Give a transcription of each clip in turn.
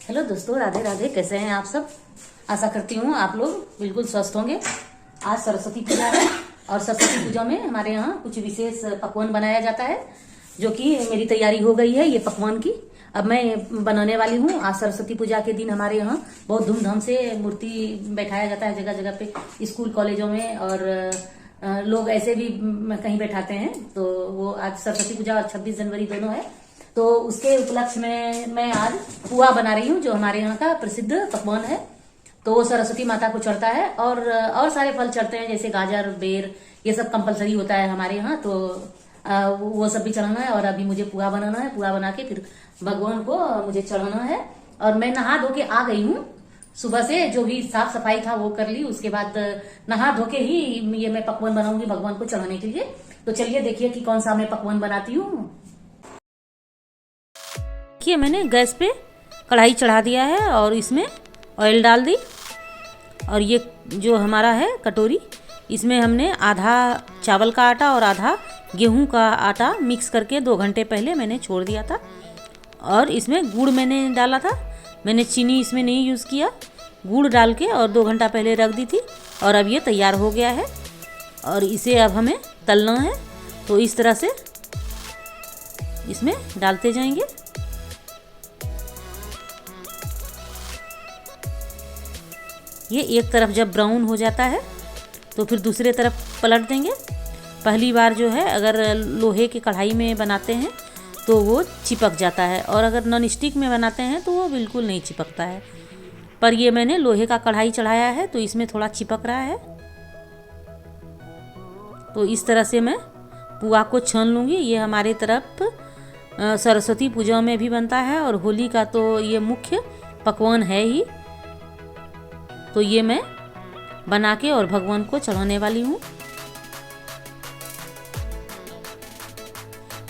Hello दोस्तों, राधे राधे। कैसे हैं आप सब? आशा करती हूँ आप लोग बिल्कुल स्वस्थ होंगे। आज सरस्वती पूजा है और सरस्वती पूजा में हमारे यहाँ कुछ विशेष पकवान बनाया जाता है, जो कि मेरी तैयारी हो गई है ये पकवान की। अब मैं बनाने वाली हूँ। आज सरस्वती पूजा के दिन हमारे यहाँ बहुत धूमधाम से मूर्ति बैठाया जाता है जगह जगह पे, स्कूल कॉलेजों में, और लोग ऐसे भी कहीं बैठाते हैं। तो वो आज सरस्वती पूजा और 26 जनवरी दोनों है, तो उसके उपलक्ष्य में मैं आज पुआ बना रही हूँ, जो हमारे यहाँ का प्रसिद्ध पकवान है। तो वो सरस्वती माता को चढ़ता है, और सारे फल चढ़ते हैं, जैसे गाजर, बेर, ये सब कंपलसरी होता है हमारे यहाँ। तो वो सब भी चढ़ाना है। और अभी मुझे पुआ बनाना है। पुआ बना के फिर भगवान को मुझे चढ़ाना है। और मैं नहा धो के आ गई हूँ। सुबह से जो भी साफ सफाई था वो कर ली। उसके बाद नहा धो के ही ये मैं पकवान बनाऊंगी भगवान को चढ़ाने के लिए। तो चलिए देखिए कि कौन सा मैं पकवान बनाती हूँ। देखिए, मैंने गैस पे कढ़ाई चढ़ा दिया है और इसमें ऑयल डाल दी। और ये जो हमारा है कटोरी, इसमें हमने आधा चावल का आटा और आधा गेहूं का आटा मिक्स करके 2 घंटे पहले मैंने छोड़ दिया था। और इसमें गुड़ मैंने डाला था। मैंने चीनी इसमें नहीं यूज़ किया, गुड़ डाल के और 2 घंटा पहले रख दी थी। और अब ये तैयार हो गया है और इसे अब हमें तलना है। तो इस तरह से इसमें डालते जाएंगे। ये एक तरफ जब ब्राउन हो जाता है तो फिर दूसरे तरफ पलट देंगे। पहली बार जो है अगर लोहे की कढ़ाई में बनाते हैं तो वो चिपक जाता है, और अगर नॉन स्टिक में बनाते हैं तो वो बिल्कुल नहीं चिपकता है। पर ये मैंने लोहे का कढ़ाई चढ़ाया है तो इसमें थोड़ा चिपक रहा है। तो इस तरह से मैं पुआ को छान लूँगी। ये हमारे तरफ सरस्वती पूजा में भी बनता है और होली का तो ये मुख्य पकवान है ही। तो ये मैं बना के और भगवान को चढ़ाने वाली हूँ।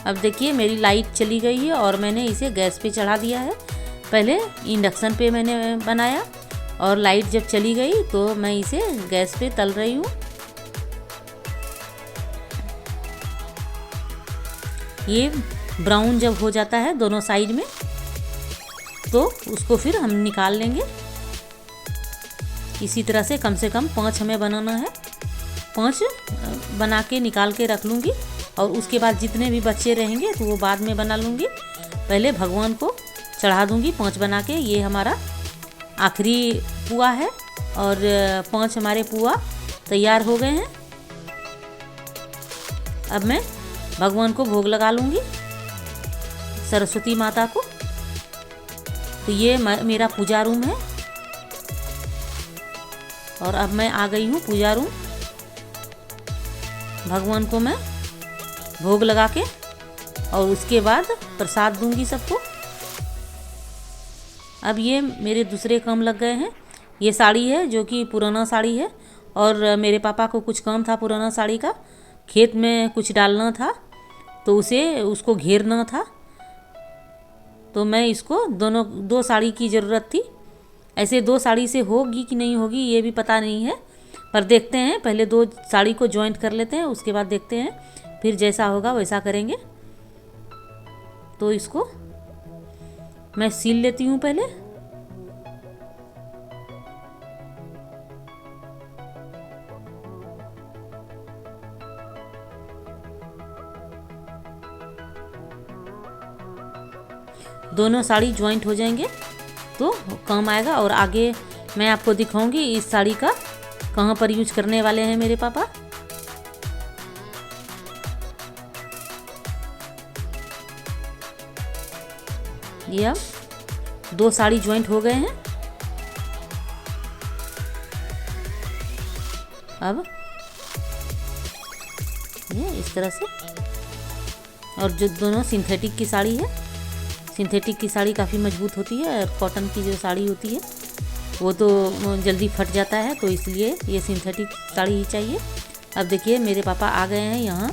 अब देखिए, मेरी लाइट चली गई है और मैंने इसे गैस पे चढ़ा दिया है। पहले इंडक्शन पे मैंने बनाया और लाइट जब चली गई तो मैं इसे गैस पे तल रही हूँ। ये ब्राउन जब हो जाता है दोनों साइड में तो उसको फिर हम निकाल लेंगे। इसी तरह से कम 5 हमें बनाना है। 5 बना के निकाल के रख लूँगी, और उसके बाद जितने भी बच्चे रहेंगे तो वो बाद में बना लूँगी। पहले भगवान को चढ़ा दूँगी 5 बना के। ये हमारा आखिरी पुआ है और 5 हमारे पुआ तैयार हो गए हैं। अब मैं भगवान को भोग लगा लूँगी, सरस्वती माता को। तो ये मेरा पूजा रूम है और अब मैं आ गई हूँ पूजा रूम। भगवान को मैं भोग लगा के और उसके बाद प्रसाद दूंगी सबको। अब ये मेरे दूसरे काम लग गए हैं। ये साड़ी है जो कि पुराना साड़ी है, और मेरे पापा को कुछ काम था पुराना साड़ी का। खेत में कुछ डालना था तो उसको घेरना था। तो मैं इसको 2 साड़ी की ज़रूरत थी। ऐसे 2 साड़ी से होगी कि नहीं होगी ये भी पता नहीं है, पर देखते हैं। पहले 2 साड़ी को जॉइंट कर लेते हैं, उसके बाद देखते हैं, फिर जैसा होगा वैसा करेंगे। तो इसको मैं सील लेती हूँ पहले। दोनों साड़ी जॉइंट हो जाएंगे तो काम आएगा। और आगे मैं आपको दिखाऊंगी इस साड़ी का कहाँ पर यूज करने वाले हैं मेरे पापा। ये अब 2 साड़ी जॉइंट हो गए हैं। अब ये इस तरह से। और जो दोनों सिंथेटिक की साड़ी है, सिंथेटिक की साड़ी काफ़ी मजबूत होती है, और कॉटन की जो साड़ी होती है वो तो जल्दी फट जाता है, तो इसलिए ये सिंथेटिक साड़ी ही चाहिए। अब देखिए, मेरे पापा आ गए हैं यहाँ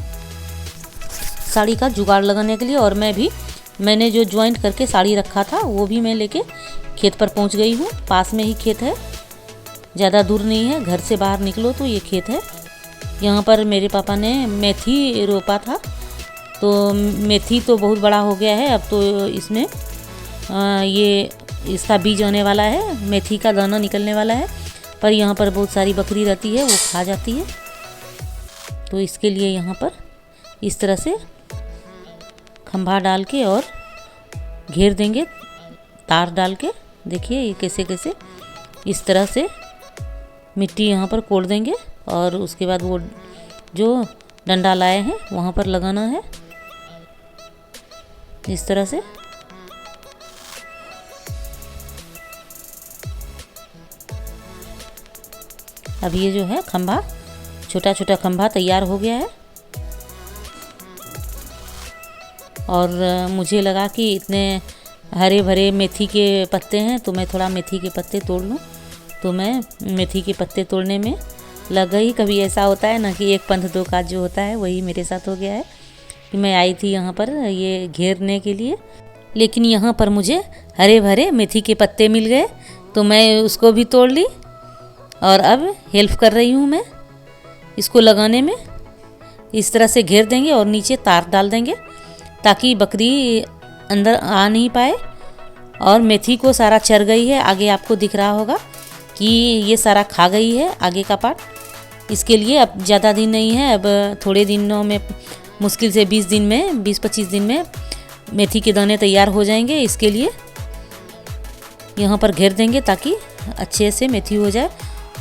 साड़ी का जुगाड़ लगाने के लिए। और मैंने जो जॉइंट करके साड़ी रखा था वो भी मैं लेके खेत पर पहुँच गई हूँ। पास में ही खेत है, ज़्यादा दूर नहीं है। घर से बाहर निकलो तो ये खेत है। यहाँ पर मेरे पापा ने मेथी रोपा था, तो मेथी तो बहुत बड़ा हो गया है। अब तो इसमें ये इसका बीज आने वाला है, मेथी का दाना निकलने वाला है, पर यहाँ पर बहुत सारी बकरी रहती है, वो खा जाती है। तो इसके लिए यहाँ पर इस तरह से खंभा डाल के और घेर देंगे, तार डाल के। देखिए ये कैसे कैसे इस तरह से मिट्टी यहाँ पर कोड़ देंगे और उसके बाद वो जो डंडा लाए हैं वहाँ पर लगाना है इस तरह से। अब ये जो है खंभा, छोटा छोटा खंभा तैयार हो गया है। और मुझे लगा कि इतने हरे भरे मेथी के पत्ते हैं तो मैं थोड़ा मेथी के पत्ते तोड़ लूँ, तो मैं मेथी के पत्ते तोड़ने में लग गई। कभी ऐसा होता है ना कि एक पंथ दो काज जो होता है, वही मेरे साथ हो गया है कि मैं आई थी यहाँ पर ये घेरने के लिए, लेकिन यहाँ पर मुझे हरे भरे मेथी के पत्ते मिल गए तो मैं उसको भी तोड़ ली और अब हेल्प कर रही हूँ मैं इसको लगाने में। इस तरह से घेर देंगे और नीचे तार डाल देंगे ताकि बकरी अंदर आ नहीं पाए। और मेथी को सारा चर गई है, आगे आपको दिख रहा होगा कि ये सारा खा गई है आगे का पार्ट। इसके लिए अब ज़्यादा दिन नहीं है, अब थोड़े दिनों में, मुश्किल से 20-25 दिन में मेथी के दाने तैयार हो जाएंगे। इसके लिए यहाँ पर घेर देंगे ताकि अच्छे से मेथी हो जाए।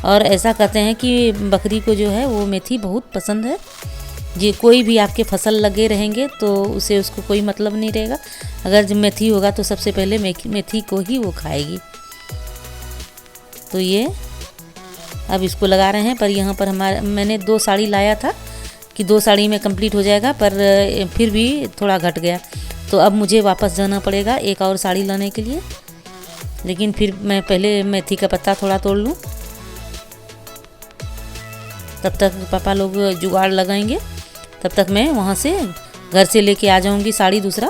और ऐसा कहते हैं कि बकरी को जो है वो मेथी बहुत पसंद है। ये कोई भी आपके फसल लगे रहेंगे तो उसे उसको कोई मतलब नहीं रहेगा, अगर जब मेथी होगा तो सबसे पहले मेथी को ही वो खाएगी। तो ये अब इसको लगा रहे हैं, पर यहाँ पर मैंने 2 साड़ी लाया था कि 2 साड़ी में कंप्लीट हो जाएगा, पर फिर भी थोड़ा घट गया, तो अब मुझे वापस जाना पड़ेगा एक और साड़ी लाने के लिए। लेकिन फिर मैं पहले मेथी का पत्ता थोड़ा तोड़ लूँ, तब तक पापा लोग जुगाड़ लगाएंगे, तब तक मैं वहाँ से घर से लेके आ जाऊँगी साड़ी दूसरा।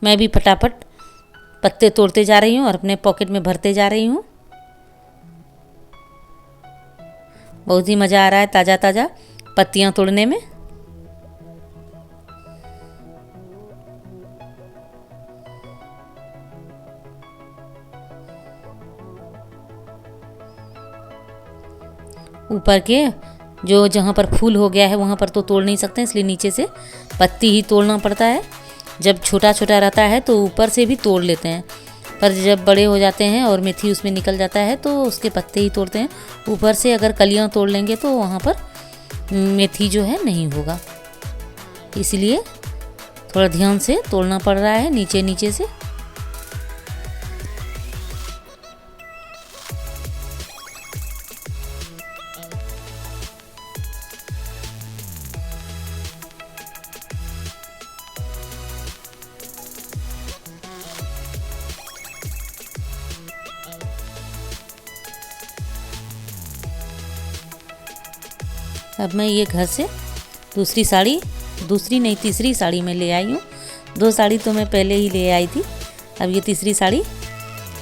मैं भी फटाफट पत्ते तोड़ते जा रही हूँ और अपने पॉकेट में भरते जा रही हूँ। बहुत ही मज़ा आ रहा है ताज़ा ताज़ा पत्तियाँ तोड़ने में। ऊपर के जो जहाँ पर फूल हो गया है वहाँ पर तो तोड़ नहीं सकते, इसलिए नीचे से पत्ती ही तोड़ना पड़ता है। जब छोटा छोटा रहता है तो ऊपर से भी तोड़ लेते हैं, पर जब बड़े हो जाते हैं और मेथी उसमें निकल जाता है तो उसके पत्ते ही तोड़ते हैं। ऊपर से अगर कलियां तोड़ लेंगे तो वहाँ पर मेथी जो है नहीं होगा, इसलिए थोड़ा ध्यान से तोड़ना पड़ रहा है नीचे नीचे से। अब मैं ये घर से तीसरी साड़ी में ले आई हूँ। 2 साड़ी तो मैं पहले ही ले आई थी, अब ये तीसरी साड़ी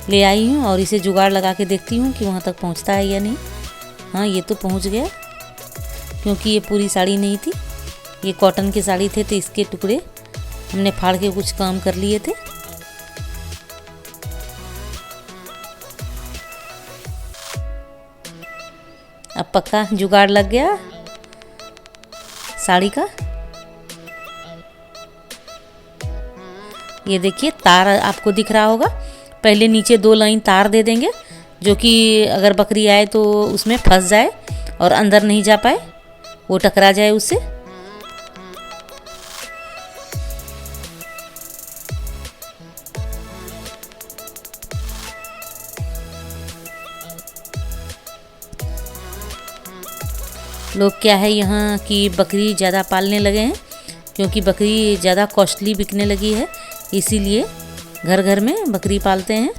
ले आई हूँ और इसे जुगाड़ लगा के देखती हूँ कि वहाँ तक पहुँचता है या नहीं। हाँ, ये तो पहुँच गया, क्योंकि ये पूरी साड़ी नहीं थी, ये कॉटन की साड़ी थे तो इसके टुकड़े हमने फाड़ के कुछ काम कर लिए थे। अब पक्का जुगाड़ लग गया साड़ी का। ये देखिए तार आपको दिख रहा होगा, पहले नीचे 2 लाइन तार दे देंगे जो कि अगर बकरी आए तो उसमें फंस जाए और अंदर नहीं जा पाए, वो टकरा जाए उससे। लोग क्या है यहाँ की बकरी ज़्यादा पालने लगे हैं, क्योंकि बकरी ज़्यादा कॉस्टली बिकने लगी है, इसीलिए घर घर में बकरी पालते हैं।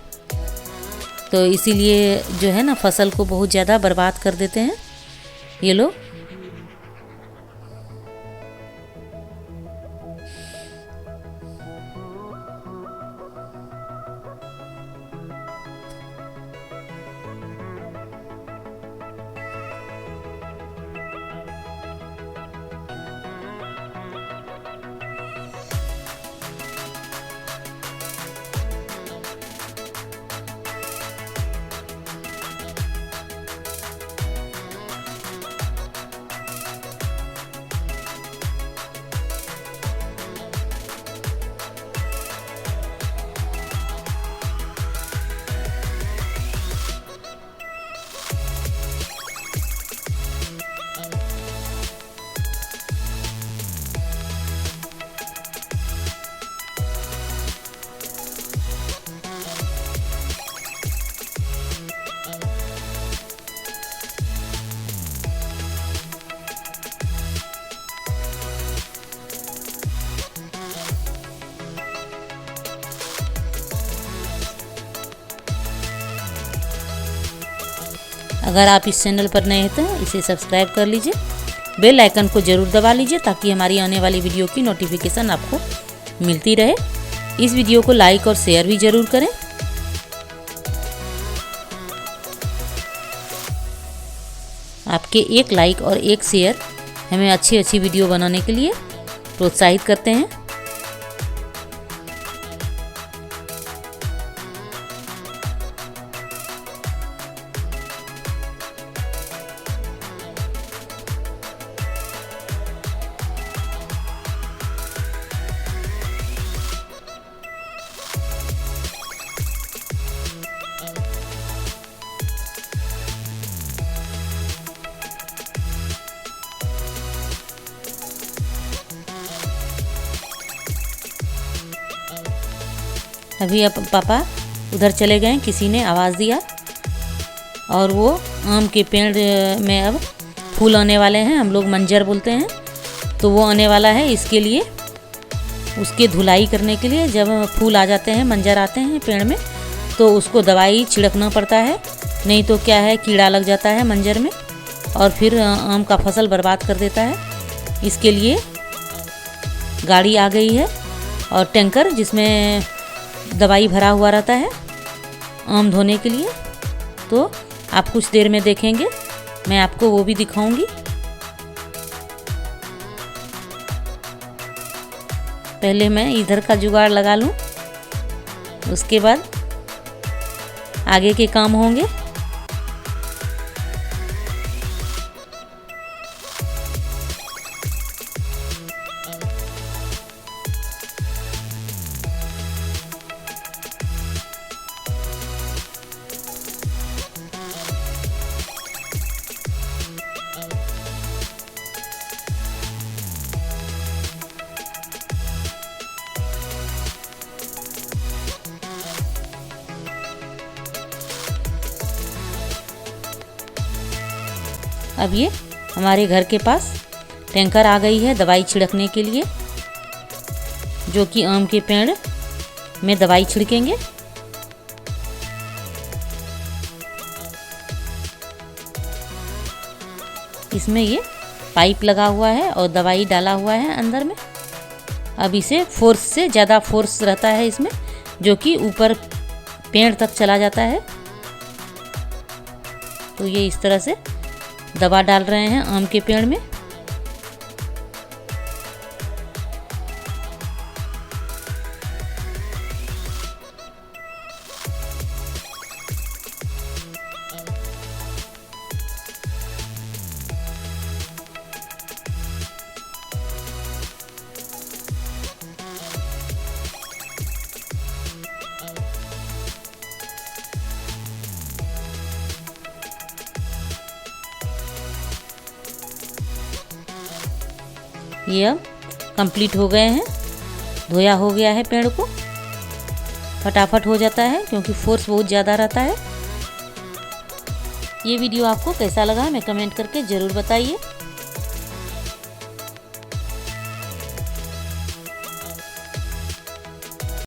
तो इसीलिए जो है ना फसल को बहुत ज़्यादा बर्बाद कर देते हैं ये लोग। अगर आप इस चैनल पर नए हैं तो इसे सब्सक्राइब कर लीजिए, बेल आइकन को ज़रूर दबा लीजिए ताकि हमारी आने वाली वीडियो की नोटिफिकेशन आपको मिलती रहे। इस वीडियो को लाइक और शेयर भी ज़रूर करें। आपके एक लाइक और एक शेयर हमें अच्छी वीडियो बनाने के लिए प्रोत्साहित करते हैं। अभी अब पापा उधर चले गए, किसी ने आवाज़ दिया और वो आम के पेड़ में अब फूल आने वाले हैं, हम लोग मंजर बोलते हैं, तो वो आने वाला है। इसके लिए उसके धुलाई करने के लिए जब फूल आ जाते हैं, मंजर आते हैं पेड़ में, तो उसको दवाई छिड़कना पड़ता है, नहीं तो क्या है कीड़ा लग जाता है मंजर में और फिर आम का फसल बर्बाद कर देता है। इसके लिए गाड़ी आ गई है और टैंकर जिसमें दवाई भरा हुआ रहता है आम धोने के लिए, तो आप कुछ देर में देखेंगे, मैं आपको वो भी दिखाऊंगी। पहले मैं इधर का जुगाड़ लगा लूं, उसके बाद आगे के काम होंगे। अब ये हमारे घर के पास टैंकर आ गई है दवाई छिड़कने के लिए, जो कि आम के पेड़ में दवाई छिड़केंगे। इसमें ये पाइप लगा हुआ है और दवाई डाला हुआ है अंदर में। अब इसे फोर्स से ज़्यादा फोर्स रहता है इसमें, जो कि ऊपर पेड़ तक चला जाता है। तो ये इस तरह से दवा डाल रहे हैं आम के पेड़ में। ये अब कंप्लीट हो गए हैं, धोया हो गया है पेड़ को, फटाफट हो जाता है क्योंकि फोर्स बहुत ज़्यादा रहता है। ये वीडियो आपको कैसा लगा हमें कमेंट करके ज़रूर बताइए।